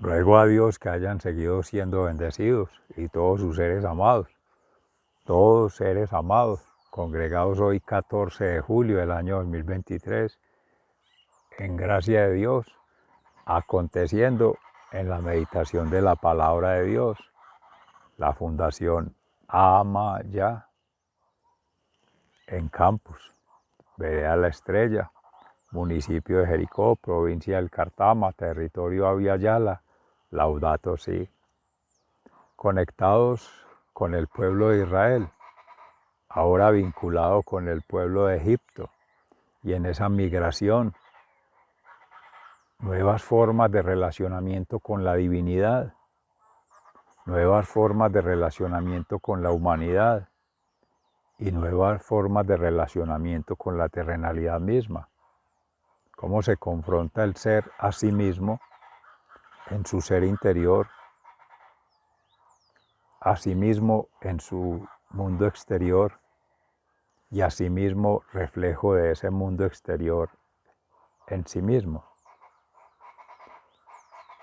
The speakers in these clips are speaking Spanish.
Ruego a Dios que hayan seguido siendo bendecidos y todos sus seres amados, congregados hoy 14 de julio del año 2023, en gracia de Dios, aconteciendo en la meditación de la palabra de Dios, la Fundación Amaya, en Campus, Vereda La Estrella, municipio de Jericó, provincia del Cartama, territorio Aviala, Laudato Si. Conectados con el pueblo de Israel, ahora vinculado con el pueblo de Egipto, y en esa migración, nuevas formas de relacionamiento con la divinidad, nuevas formas de relacionamiento con la humanidad y nuevas formas de relacionamiento con la terrenalidad misma. Cómo se confronta el ser a sí mismo en su ser interior, a sí mismo en su mundo exterior y a sí mismo reflejo de ese mundo exterior en sí mismo.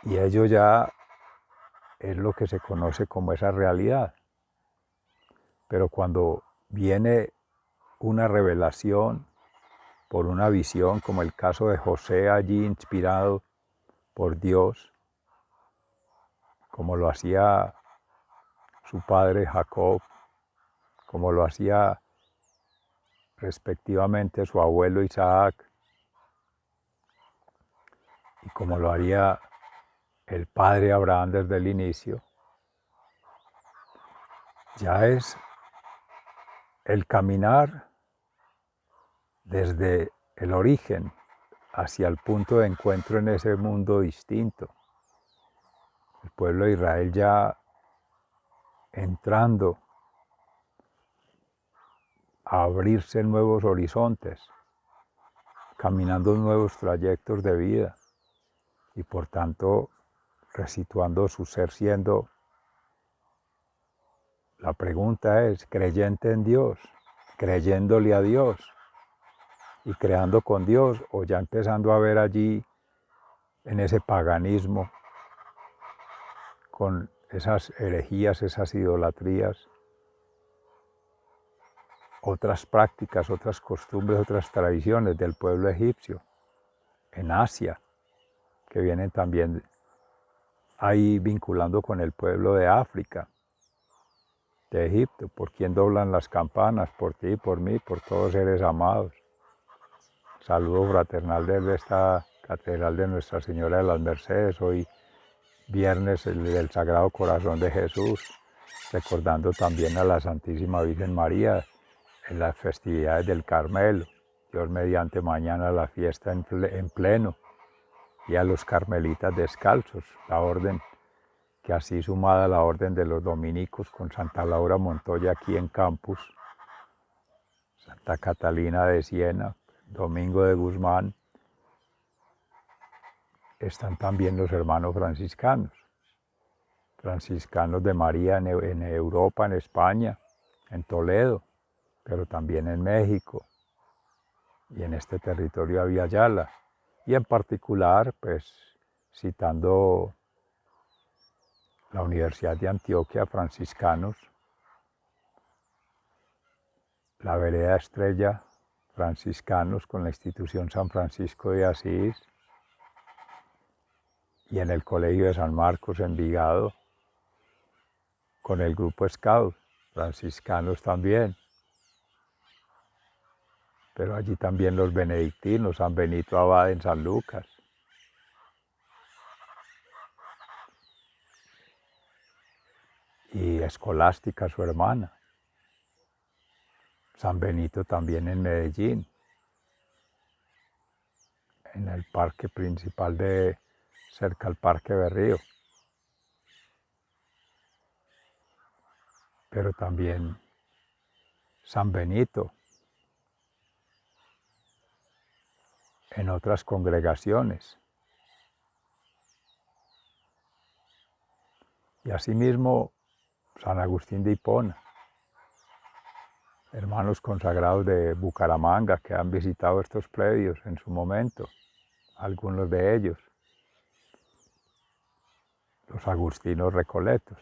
Y ello ya es lo que se conoce como esa realidad. Pero cuando viene una revelación por una visión, como el caso de José allí inspirado por Dios, como lo hacía su padre Jacob, como lo hacía respectivamente su abuelo Isaac, y como lo haría el padre Abraham desde el inicio, ya es el caminar desde el origen hacia el punto de encuentro en ese mundo distinto. El pueblo de Israel ya entrando a abrirse en nuevos horizontes, caminando nuevos trayectos de vida y por tanto resituando su ser siendo. La pregunta es, ¿creyente en Dios? ¿Creyéndole a Dios? ¿Y creando con Dios? ¿O ya empezando a ver allí en ese paganismo, con esas herejías, esas idolatrías, otras prácticas, otras costumbres, otras tradiciones del pueblo egipcio, en Asia, que vienen también ahí vinculando con el pueblo de África, de Egipto? ¿Por quién doblan las campanas? Por ti, por mí, por todos seres amados. Saludo fraternal desde esta Catedral de Nuestra Señora de las Mercedes, hoy viernes del Sagrado Corazón de Jesús, recordando también a la Santísima Virgen María en las festividades del Carmelo, Dios mediante mañana la fiesta en pleno, y a los carmelitas descalzos, la orden que así sumada a la orden de los dominicos con Santa Laura Montoya aquí en Campus, Santa Catalina de Siena, Domingo de Guzmán, están también los hermanos franciscanos de María en Europa, en España, en Toledo, pero también en México y en este territorio Aviala, y en particular, pues, citando la Universidad de Antioquia, franciscanos, la Vereda Estrella, franciscanos con la institución San Francisco de Asís, y en el Colegio de San Marcos, Envigado, con el grupo Scout, franciscanos también. Pero allí también los benedictinos, San Benito Abad en San Lucas. Y Escolástica, su hermana. San Benito también en Medellín, en el parque principal cerca al Parque Berrío. Pero también San Benito en otras congregaciones. Y asimismo San Agustín de Hipona, hermanos consagrados de Bucaramanga que han visitado estos predios en su momento, algunos de ellos. los agustinos recoletos.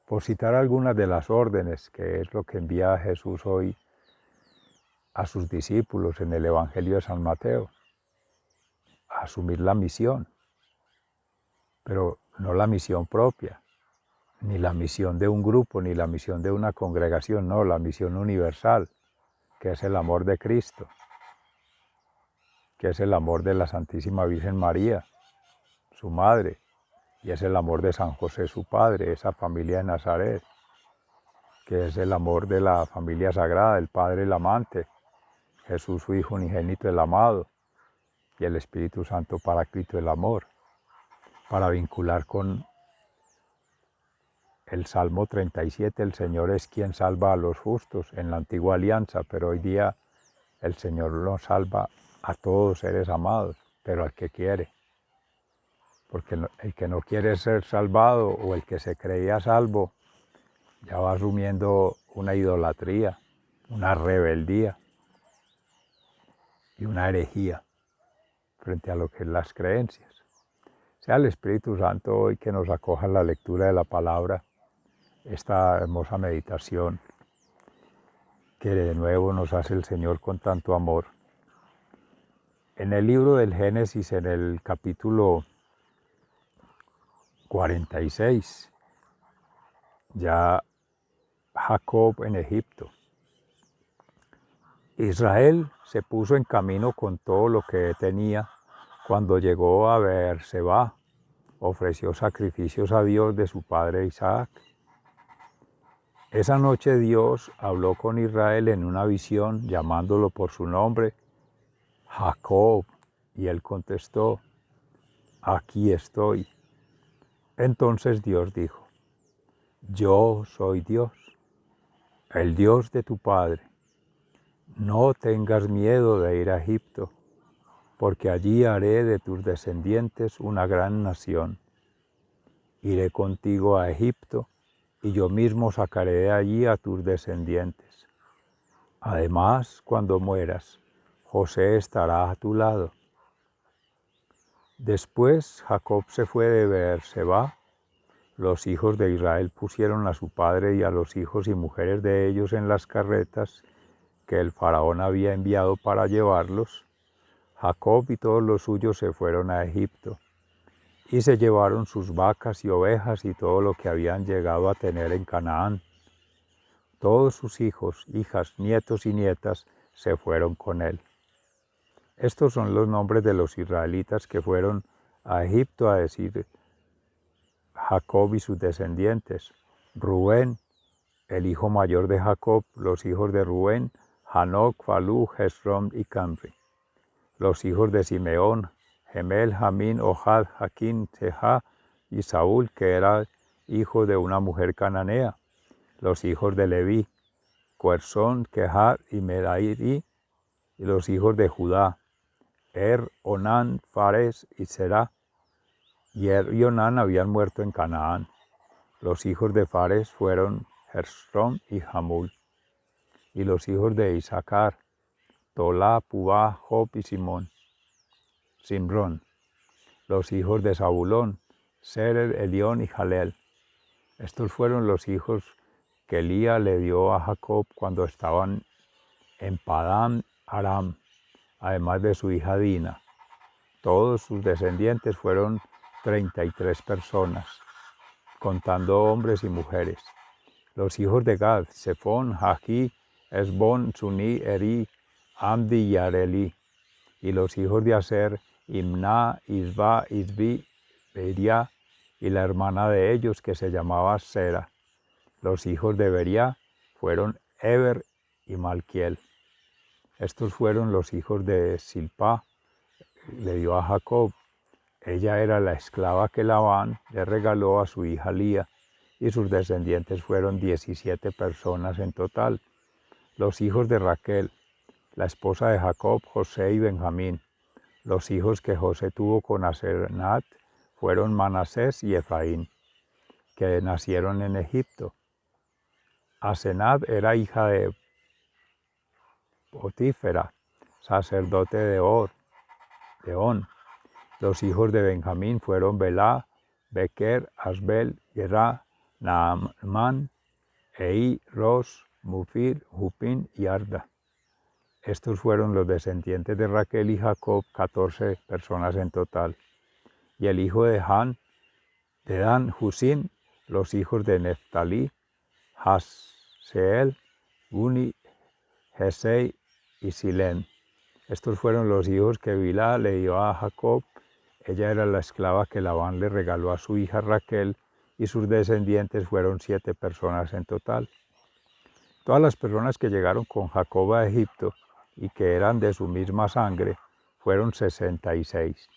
Por citar algunas de las órdenes, que es lo que envía Jesús hoy a sus discípulos en el Evangelio de San Mateo, a asumir la misión, pero no la misión propia, ni la misión de un grupo, ni la misión de una congregación, no, la misión universal, que es el amor de Cristo, que es el amor de la Santísima Virgen María, su madre, y es el amor de San José, su padre, esa familia de Nazaret, que es el amor de la familia sagrada, el Padre, el amante, Jesús, su Hijo unigénito, el amado, y el Espíritu Santo, Paráclito, el amor, para vincular con el Salmo 37, el Señor es quien salva a los justos en la antigua alianza, pero hoy día el Señor nos salva a todos seres amados, pero al que quiere. Porque el que no quiere ser salvado o el que se creía salvo ya va asumiendo una idolatría, una rebeldía y una herejía frente a lo que es las creencias. Sea el Espíritu Santo hoy que nos acoja en la lectura de la palabra, esta hermosa meditación que de nuevo nos hace el Señor con tanto amor. En el libro del Génesis, en el capítulo 46, ya Jacob en Egipto. Israel se puso en camino con todo lo que tenía. Cuando llegó a Beerseba, ofreció sacrificios a Dios de su padre Isaac. Esa noche Dios habló con Israel en una visión, llamándolo por su nombre, Jacob, y él contestó, aquí estoy. Entonces Dios dijo, yo soy Dios, el Dios de tu padre. No tengas miedo de ir a Egipto, porque allí haré de tus descendientes una gran nación. Iré contigo a Egipto, y yo mismo sacaré de allí a tus descendientes. Además, cuando mueras, José estará a tu lado. Después Jacob se fue de Beerseba. Los hijos de Israel pusieron a su padre y a los hijos y mujeres de ellos en las carretas que el faraón había enviado para llevarlos. Jacob y todos los suyos se fueron a Egipto, y se llevaron sus vacas y ovejas y todo lo que habían llegado a tener en Canaán. Todos sus hijos, hijas, nietos y nietas se fueron con él. Estos son los nombres de los israelitas que fueron a Egipto, a decir Jacob y sus descendientes. Rubén, el hijo mayor de Jacob, los hijos de Rubén, Hanoc, Falú, Hezrón y Camri. Los hijos de Simeón, Gemel, Jamín, Ohad, Jaquín, Sehá y Saúl, que era hijo de una mujer cananea. Los hijos de Leví, Coersón, Quehat y Merari. Y los hijos de Judá, Onán, Fares y Será. Y y Onán habían muerto en Canaán. Los hijos de Fares fueron Hezrón y Hamul. Y los hijos de Isaacar, Tolá, Pubá, Job y Simrón. Los hijos de Zabulón, Sered, Elión y Jalel. Estos fueron los hijos que Lía le dio a Jacob cuando estaban en Padán Aram, además de su hija Dina. Todos sus descendientes fueron 33 personas, contando hombres y mujeres. Los hijos de Gad, Sefón, Jají, Esbón, Suní, Eri, Amdi y Areli. Y los hijos de Aser, Imná, Isba, Isbi, Beria, y la hermana de ellos que se llamaba Sera. Los hijos de Beria fueron Eber y Malquiel. Estos fueron los hijos de Silpá, le dio a Jacob. Ella era la esclava que Labán le regaló a su hija Lía, y sus descendientes fueron 17 personas en total. Los hijos de Raquel, la esposa de Jacob, José y Benjamín. Los hijos que José tuvo con Asenat fueron Manasés y Efraín, que nacieron en Egipto. Asenat era hija de Potífera, sacerdote de On. Los hijos de Benjamín fueron Belá, Beker, Asbel, Gerá, Naamán, Ei, Ros, Mufir, Hupín y Arda. Estos fueron los descendientes de Raquel y Jacob, 14 personas en total. Y el hijo de Dan, Husín, los hijos de Neftalí, Haseel, Guni, Jesei y Silén. Estos fueron los hijos que Bilhá le dio a Jacob. Ella era la esclava que Labán le regaló a su hija Raquel, y sus descendientes fueron 7 personas en total. Todas las personas que llegaron con Jacob a Egipto y que eran de su misma sangre fueron 66,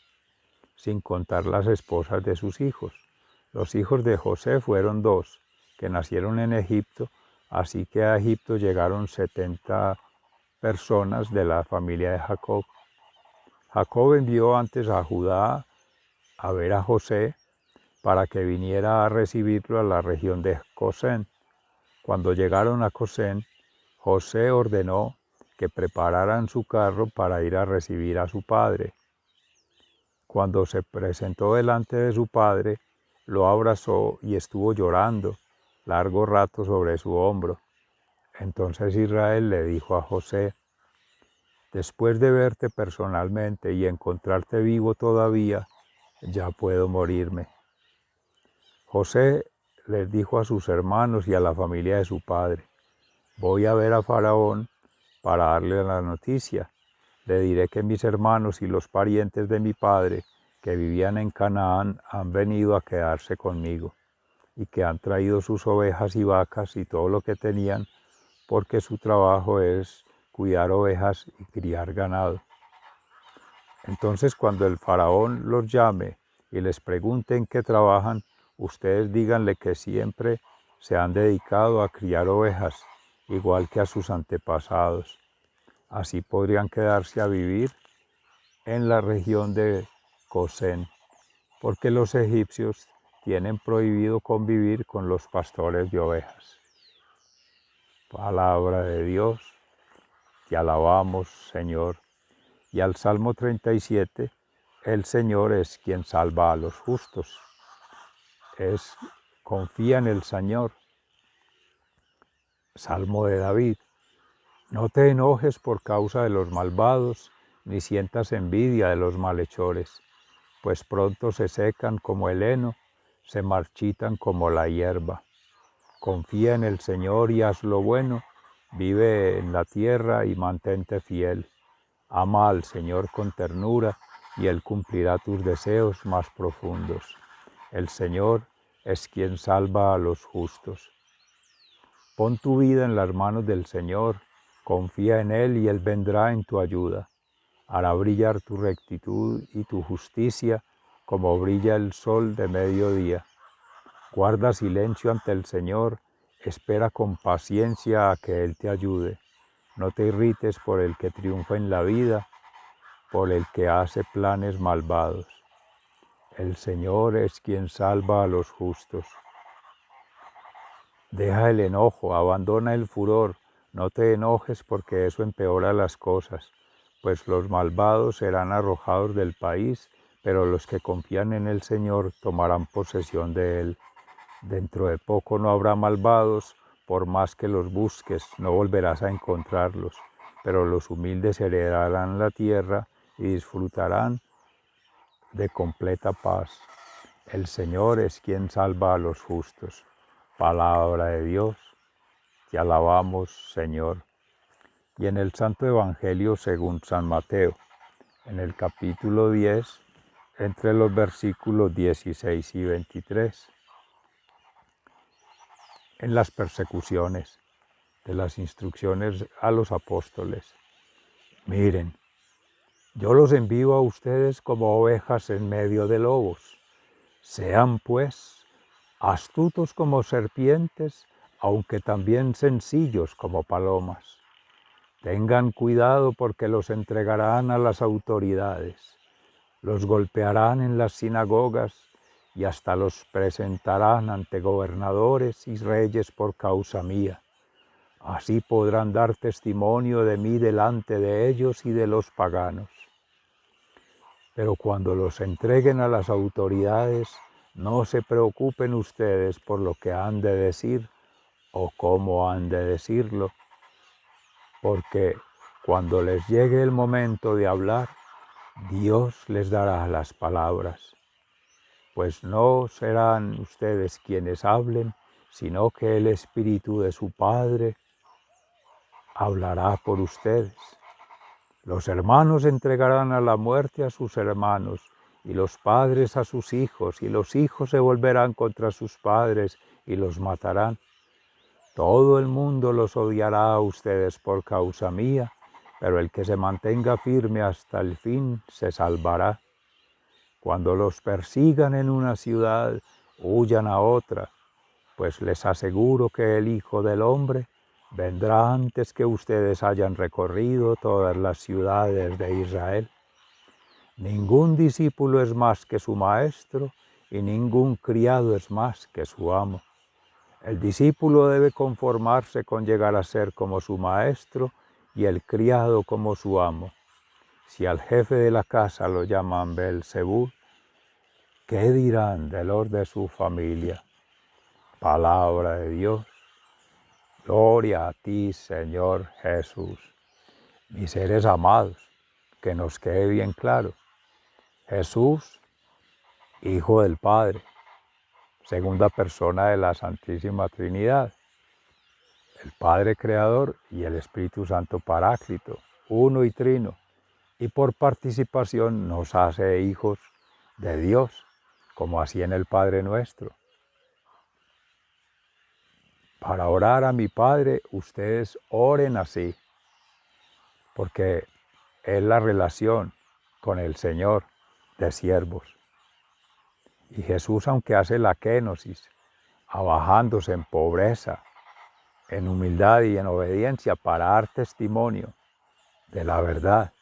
sin contar las esposas de sus hijos. Los hijos de José fueron 2, que nacieron en Egipto, así que a Egipto llegaron 70 personas de la familia de Jacob. Jacob envió antes a Judá a ver a José para que viniera a recibirlo a la región de Gosén. Cuando llegaron a Gosén, José ordenó que prepararan su carro para ir a recibir a su padre. Cuando se presentó delante de su padre, lo abrazó y estuvo llorando largo rato sobre su hombro. Entonces Israel le dijo a José: después de verte personalmente y encontrarte vivo todavía, ya puedo morirme. José les dijo a sus hermanos y a la familia de su padre: voy a ver a Faraón para darle la noticia. Le diré que mis hermanos y los parientes de mi padre que vivían en Canaán han venido a quedarse conmigo, y que han traído sus ovejas y vacas y todo lo que tenían, porque su trabajo es cuidar ovejas y criar ganado. Entonces, cuando el faraón los llame y les pregunte en qué trabajan, ustedes díganle que siempre se han dedicado a criar ovejas, igual que a sus antepasados. Así podrían quedarse a vivir en la región de Gosén, porque los egipcios tienen prohibido convivir con los pastores de ovejas. Palabra de Dios, te alabamos, Señor. Y al Salmo 37, el Señor es quien salva a los justos. Confía en el Señor. Salmo de David. No te enojes por causa de los malvados, ni sientas envidia de los malhechores, pues pronto se secan como el heno, se marchitan como la hierba. Confía en el Señor y haz lo bueno, vive en la tierra y mantente fiel. Ama al Señor con ternura y Él cumplirá tus deseos más profundos. El Señor es quien salva a los justos. Pon tu vida en las manos del Señor, confía en Él y Él vendrá en tu ayuda. Hará brillar tu rectitud y tu justicia como brilla el sol de mediodía. Guarda silencio ante el Señor, espera con paciencia a que Él te ayude. No te irrites por el que triunfa en la vida, por el que hace planes malvados. El Señor es quien salva a los justos. Deja el enojo, abandona el furor, no te enojes porque eso empeora las cosas, pues los malvados serán arrojados del país, pero los que confían en el Señor tomarán posesión de él. Dentro de poco no habrá malvados, por más que los busques, no volverás a encontrarlos, pero los humildes heredarán la tierra y disfrutarán de completa paz. El Señor es quien salva a los justos. Palabra de Dios, te alabamos, Señor. Y en el Santo Evangelio según San Mateo, en el capítulo 10, entre los versículos 16 y 23, en las persecuciones de las instrucciones a los apóstoles. Miren, yo los envío a ustedes como ovejas en medio de lobos. Sean, pues, astutos como serpientes, aunque también sencillos como palomas. Tengan cuidado porque los entregarán a las autoridades, los golpearán en las sinagogas y hasta los presentarán ante gobernadores y reyes por causa mía. Así podrán dar testimonio de mí delante de ellos y de los paganos. Pero cuando los entreguen a las autoridades, no se preocupen ustedes por lo que han de decir o cómo han de decirlo, porque cuando les llegue el momento de hablar, Dios les dará las palabras, pues no serán ustedes quienes hablen, sino que el Espíritu de su Padre hablará por ustedes. Los hermanos entregarán a la muerte a sus hermanos, y los padres a sus hijos, y los hijos se volverán contra sus padres y los matarán. Todo el mundo los odiará a ustedes por causa mía, pero el que se mantenga firme hasta el fin se salvará. Cuando los persigan en una ciudad, huyan a otra, pues les aseguro que el Hijo del Hombre vendrá antes que ustedes hayan recorrido todas las ciudades de Israel. Ningún discípulo es más que su maestro y ningún criado es más que su amo. El discípulo debe conformarse con llegar a ser como su maestro y el criado como su amo. Si al jefe de la casa lo llaman Beelzebú, ¿qué dirán de los de su familia? Palabra de Dios. Gloria a ti, Señor Jesús. Mis seres amados, que nos quede bien claro. Jesús, Hijo del Padre, segunda persona de la Santísima Trinidad. El Padre Creador y el Espíritu Santo Paráclito, uno y trino, y por participación nos hace hijos de Dios, como así en el Padre Nuestro. Para orar a mi Padre, ustedes oren así, porque es la relación con el Señor de siervos. Y Jesús, aunque hace la kénosis, abajándose en pobreza, en humildad y en obediencia para dar testimonio de la verdad,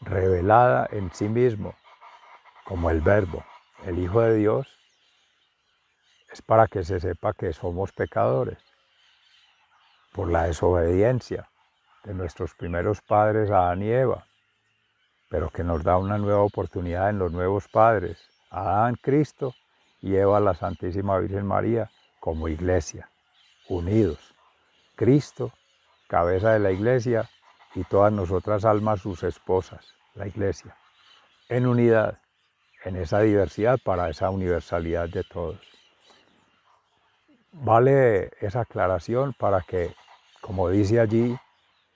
revelada en sí mismo como el Verbo, el Hijo de Dios, es para que se sepa que somos pecadores por la desobediencia de nuestros primeros padres Adán y Eva, pero que nos da una nueva oportunidad en los nuevos padres, Adán, Cristo, y Eva, la Santísima Virgen María, como iglesia, unidos. Cristo, cabeza de la iglesia, y todas nosotras almas sus esposas, la iglesia, en unidad, en esa diversidad para esa universalidad de todos. Vale esa aclaración para que, como dice allí,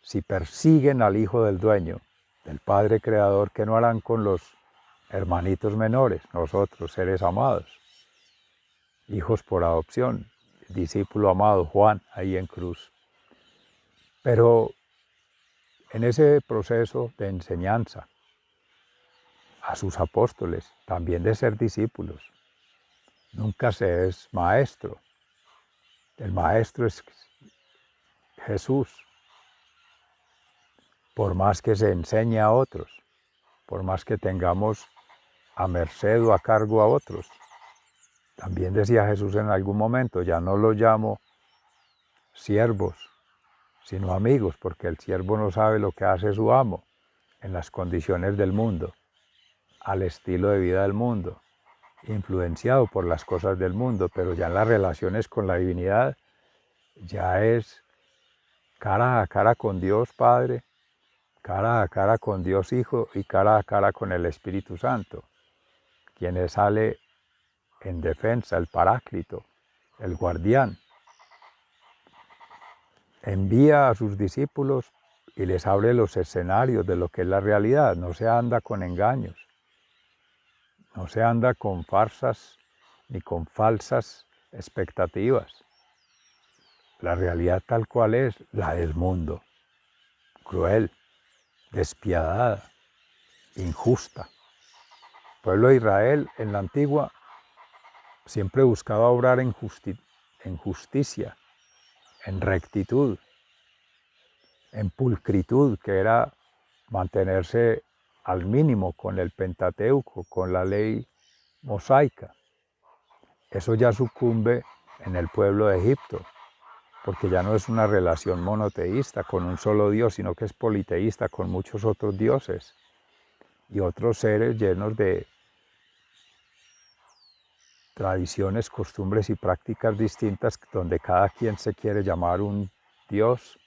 si persiguen al hijo del dueño, del Padre Creador, ¿qué no harán con los hermanitos menores, nosotros, seres amados? Hijos por adopción, discípulo amado Juan, ahí en cruz. Pero en ese proceso de enseñanza a sus apóstoles, también de ser discípulos, nunca se es maestro. El maestro es Jesús. Por más que se enseñe a otros, por más que tengamos a merced o a cargo a otros. También decía Jesús en algún momento, ya no los llamo siervos, sino amigos, porque el siervo no sabe lo que hace su amo en las condiciones del mundo, al estilo de vida del mundo, influenciado por las cosas del mundo, pero ya en las relaciones con la divinidad ya es cara a cara con Dios Padre, cara a cara con Dios Hijo y cara a cara con el Espíritu Santo, quien sale en defensa, el Paráclito, el guardián. Envía a sus discípulos y les abre los escenarios de lo que es la realidad. No se anda con engaños, no se anda con farsas ni con falsas expectativas. La realidad tal cual es la del mundo, cruel, despiadada, injusta. El pueblo de Israel en la antigua siempre buscaba obrar en justicia, en rectitud, en pulcritud, que era mantenerse al mínimo con el Pentateuco, con la ley mosaica. Eso ya sucumbe en el pueblo de Egipto, porque ya no es una relación monoteísta con un solo Dios, sino que es politeísta con muchos otros dioses y otros seres llenos de tradiciones, costumbres y prácticas distintas donde cada quien se quiere llamar un Dios,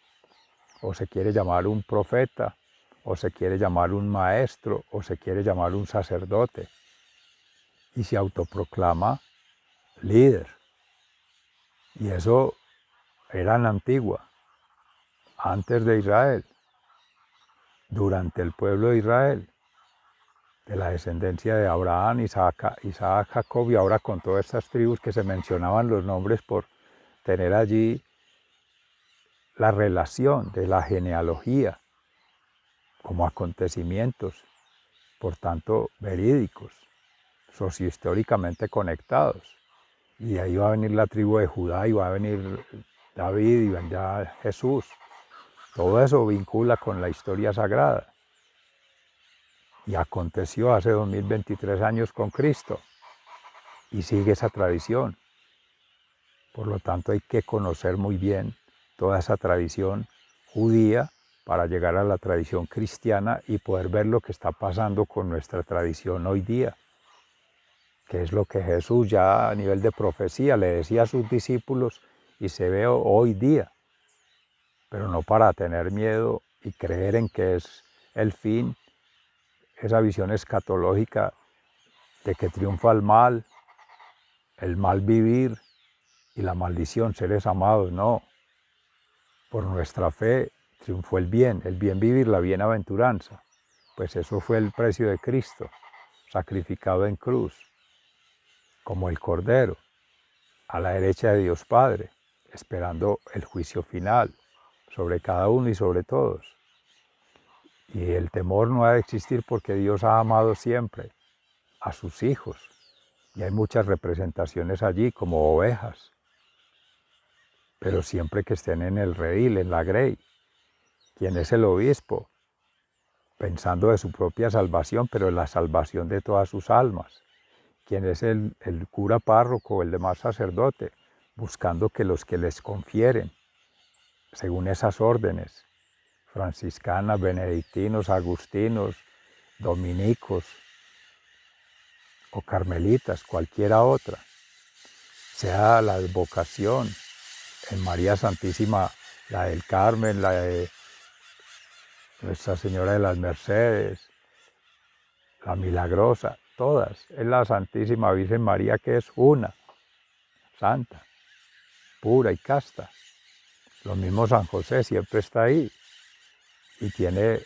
o se quiere llamar un profeta, o se quiere llamar un maestro, o se quiere llamar un sacerdote, y se autoproclama líder. Y eso era en la antigua, antes de Israel, durante el pueblo de Israel, de la descendencia de Abraham, Isaac, Jacob, y ahora con todas estas tribus que se mencionaban los nombres por tener allí la relación de la genealogía como acontecimientos, por tanto verídicos, sociohistóricamente conectados. Y de ahí va a venir la tribu de Judá, y va a venir David, y vendrá Jesús. Todo eso vincula con la historia sagrada. Y aconteció hace 2023 años con Cristo, y sigue esa tradición. Por lo tanto, hay que conocer muy bien toda esa tradición judía para llegar a la tradición cristiana y poder ver lo que está pasando con nuestra tradición hoy día, que es lo que Jesús ya a nivel de profecía le decía a sus discípulos y se ve hoy día, pero no para tener miedo y creer en que es el fin, esa visión escatológica de que triunfa el mal vivir y la maldición, seres amados, no. Por nuestra fe triunfó el bien vivir, la bienaventuranza. Pues eso fue el precio de Cristo, sacrificado en cruz, como el Cordero, a la derecha de Dios Padre, esperando el juicio final sobre cada uno y sobre todos. Y el temor no ha de existir porque Dios ha amado siempre a sus hijos. Y hay muchas representaciones allí como ovejas, pero siempre que estén en el redil, en la grey. ¿Quién es el obispo? Pensando de su propia salvación, pero en la salvación de todas sus almas. ¿Quién es el cura párroco, el demás sacerdote? Buscando que los que les confieren, según esas órdenes, franciscanas, benedictinos, agustinos, dominicos o carmelitas, cualquiera otra, sea la advocación en María Santísima, la del Carmen, la de Nuestra Señora de las Mercedes, la Milagrosa, todas. Es la Santísima Virgen María, que es una, santa, pura y casta. Lo mismo San José siempre está ahí y tiene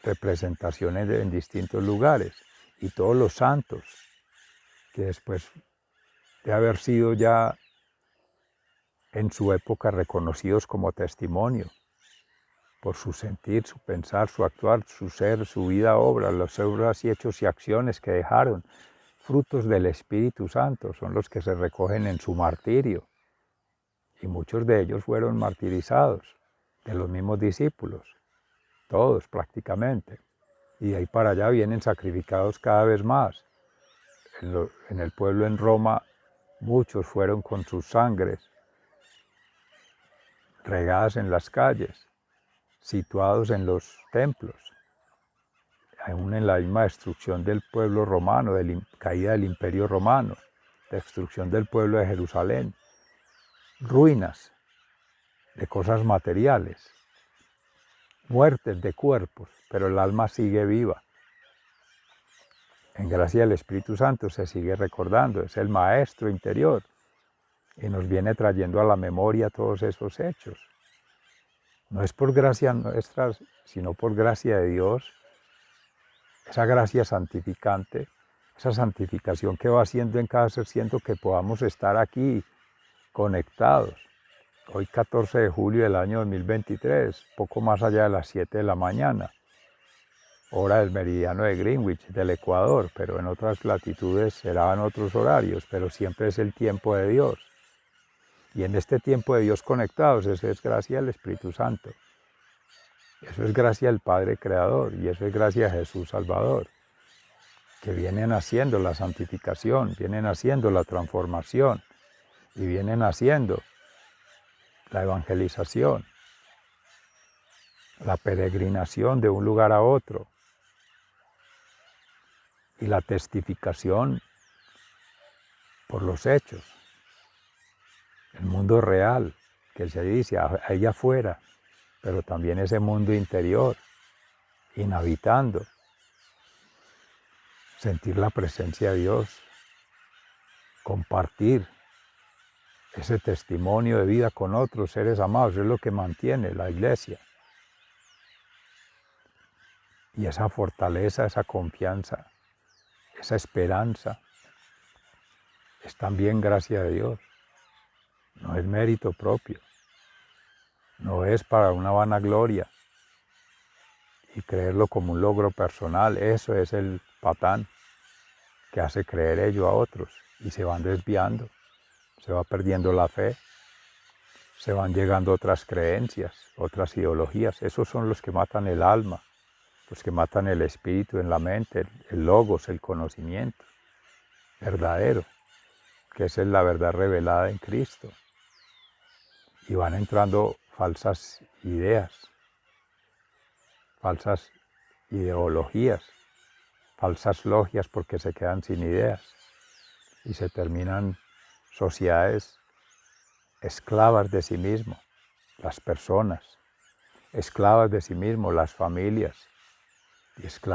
representaciones en distintos lugares. Y todos los santos, que después de haber sido ya en su época reconocidos como testimonio, por su sentir, su pensar, su actuar, su ser, su vida, obra, las obras y hechos y acciones que dejaron, frutos del Espíritu Santo, son los que se recogen en su martirio. Y muchos de ellos fueron martirizados, de los mismos discípulos, todos prácticamente. Y de ahí para allá vienen sacrificados cada vez más. En el pueblo en Roma, muchos fueron con sus sangres regadas en las calles, situados en los templos, aún en la misma destrucción del pueblo romano, caída del imperio romano, destrucción del pueblo de Jerusalén, ruinas de cosas materiales, muertes de cuerpos, pero el alma sigue viva. En gracia del Espíritu Santo se sigue recordando, es el maestro interior y nos viene trayendo a la memoria todos esos hechos. No es por gracia nuestra, sino por gracia de Dios, esa gracia santificante, esa santificación que va haciendo en cada ser, siendo que podamos estar aquí conectados. Hoy 14 de julio del año 2023, poco más allá de las 7 de la mañana, hora del meridiano de Greenwich, del Ecuador, pero en otras latitudes serán otros horarios, pero siempre es el tiempo de Dios. Y en este tiempo de Dios conectados, eso es gracia del Espíritu Santo. Eso es gracia del Padre Creador y eso es gracia de Jesús Salvador, que vienen haciendo la santificación, vienen haciendo la transformación y vienen haciendo la evangelización, la peregrinación de un lugar a otro y la testificación por los hechos. El mundo real, que se dice allá afuera, pero también ese mundo interior, inhabitando, sentir la presencia de Dios, compartir ese testimonio de vida con otros seres amados, es lo que mantiene la iglesia. Y esa fortaleza, esa confianza, esa esperanza, es también gracia de Dios. No es mérito propio, no es para una vanagloria y creerlo como un logro personal. Eso es el patán que hace creer ello a otros y se van desviando, se va perdiendo la fe, se van llegando otras creencias, otras ideologías. Esos son los que matan el alma, los que matan el espíritu en la mente, el logos, el conocimiento verdadero, que esa es la verdad revelada en Cristo. Y van entrando falsas ideas, falsas ideologías, falsas logias porque se quedan sin ideas y se terminan sociedades esclavas de sí mismo, las personas, esclavas de sí mismo, las familias, y esclavas